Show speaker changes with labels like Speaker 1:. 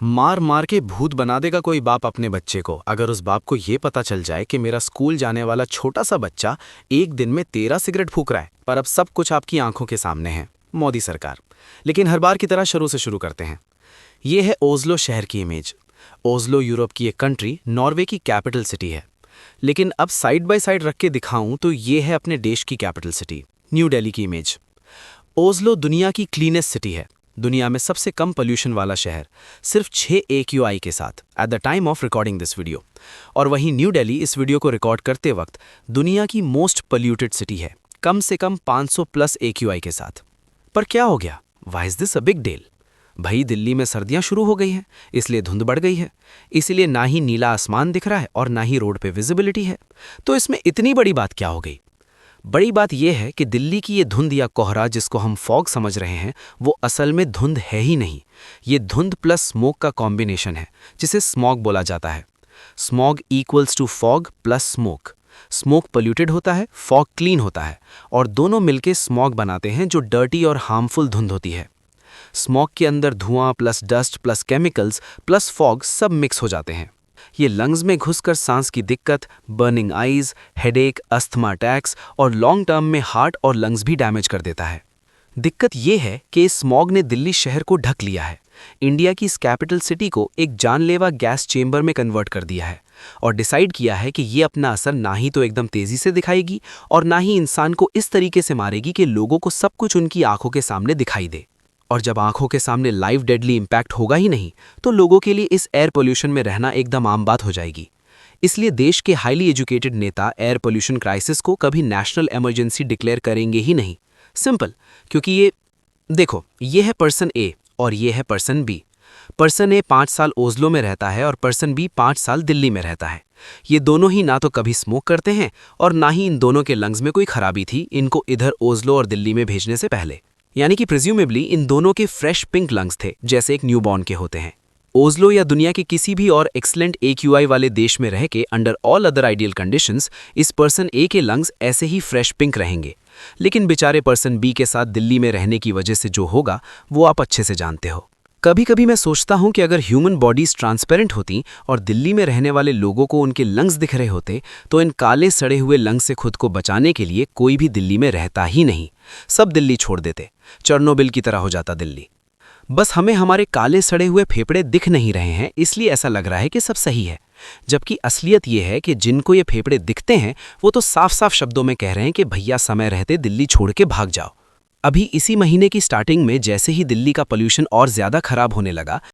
Speaker 1: मार मार के भूत बना देगा कोई बाप अपने बच्चे को अगर उस बाप को ये पता चल जाए कि मेरा स्कूल जाने वाला छोटा सा बच्चा एक दिन में 13 सिगरेट फूक रहा है। पर अब सब कुछ आपकी आंखों के सामने है, मोदी सरकार। लेकिन हर बार की तरह शुरू करते हैं। ये है ओस्लो शहर की इमेज। ओस्लो यूरोप की एक कंट्री, नॉर्वे की कैपिटल सिटी है। लेकिन अब साइड बाय साइड रख के दिखाऊं तो ये है अपने देश की कैपिटल सिटी, न्यू दिल्ली की इमेज। ओस्लो दुनिया की क्लीनेस्ट सिटी है, दुनिया में सबसे कम पोल्यूशन वाला शहर, सिर्फ 6 AQI के साथ at the time of recording this video. और वहीं न्यू दिल्ली इस वीडियो को रिकॉर्ड करते वक्त दुनिया की मोस्ट पोल्यूटेड सिटी है, कम से कम 500 प्लस AQI के साथ। पर क्या हो गया? Why is this a big deal? भाई दिल्ली में सर्दियां शुरू हो गई हैं, इसलिए धुंध बढ़ गई है, इसीलिए ना ही नीला आसमान दिख रहा है और ना ही रोड पे विजिबिलिटी है। तो इसमें इतनी बड़ी बात क्या हो गई? बड़ी बात यह है कि दिल्ली की ये धुंध या कोहरा जिसको हम फॉग समझ रहे हैं, वो असल में धुंध है ही नहीं। ये धुंध प्लस स्मोक का कॉम्बिनेशन है, जिसे स्मॉग बोला जाता है। Smog equals to fog plus smoke. Smoke polluted होता है, फॉग क्लीन होता है, और दोनों मिलके स्मॉग बनाते हैं जो डर्टी और हार्मफुल धुंध होती है। स्मॉग के अंदर धुआं plus dust plus chemicals plus fog सब मिक्स हो जाते हैं। ये लंग्स में घुसकर सांस की दिक्कत, burning eyes, headache, asthma attacks और लॉन्ग टर्म में हार्ट और लंग्स भी डैमेज कर देता है। दिक्कत ये है कि इस स्मॉग ने दिल्ली शहर को ढक लिया है, इंडिया की इस कैपिटल सिटी को एक जानलेवा गैस चेंबर में कन्वर्ट कर दिया है और डिसाइड किया है कि ये अपना असर ना ही तो एकदम तेजी से दिखाएगी और ना ही इंसान को इस तरीके से मारेगी कि लोगों को सब कुछ उनकी आंखों के सामने दिखाई दे। और जब आंखों के सामने लाइव डेडली इंपैक्ट होगा ही नहीं, तो लोगों के लिए इस एयर पोल्यूशन में रहना एकदम आम बात हो जाएगी। इसलिए देश के हाईली एजुकेटेड नेता एयर पोल्यूशन क्राइसिस को कभी नेशनल इमरजेंसी डिक्लेयर करेंगे ही नहीं। सिंपल, क्योंकि ये देखो, ये है पर्सन ए और ये है पर्सन बी। पर्सन ए 5 साल ओस्लो में रहता है और पर्सन बी 5 साल दिल्ली में रहता है। ये दोनों ही ना तो कभी स्मोक करते हैं और ना ही इन दोनों के लंग्स में कोई खराबी थी इनको इधर ओस्लो और दिल्ली में भेजने से पहले। यानी कि प्रिज्यूमेबली इन दोनों के फ्रेश पिंक लंग्स थे, जैसे एक न्यूबॉर्न के होते हैं। ओस्लो या दुनिया के किसी भी और एक्सलेंट AQI वाले देश में रह के under all other ideal conditions इस पर्सन ए के लंग्स ऐसे ही फ्रेश पिंक रहेंगे। लेकिन बेचारे पर्सन बी के साथ दिल्ली में रहने की वजह से जो होगा वो आप अच्छे से जानते हो। कभी कभी मैं सोचता हूं कि अगर ह्यूमन बॉडीज ट्रांसपेरेंट होती और दिल्ली में रहने वाले लोगों को उनके लंग्स दिख रहे होते, तो इन काले सड़े हुए लंग्स से खुद को बचाने के लिए कोई भी दिल्ली में रहता ही नहीं। सब दिल्ली छोड़ देते, चेरनोबिल की तरह हो जाता दिल्ली। बस हमें हमारे काले सड़े हुए फेफड़े दिख नहीं रहे हैं, इसलिए ऐसा लग रहा है कि सब सही है। जबकि असलियत ये है कि जिनको ये फेफड़े दिखते हैं वो तो साफ साफ शब्दों में कह रहे हैं कि भैया समय रहते दिल्ली छोड़ के भाग जाओ। अभी इसी महीने की स्टार्टिंग में जैसे ही दिल्ली का पोल्यूशन और ज्यादा खराब होने लगा,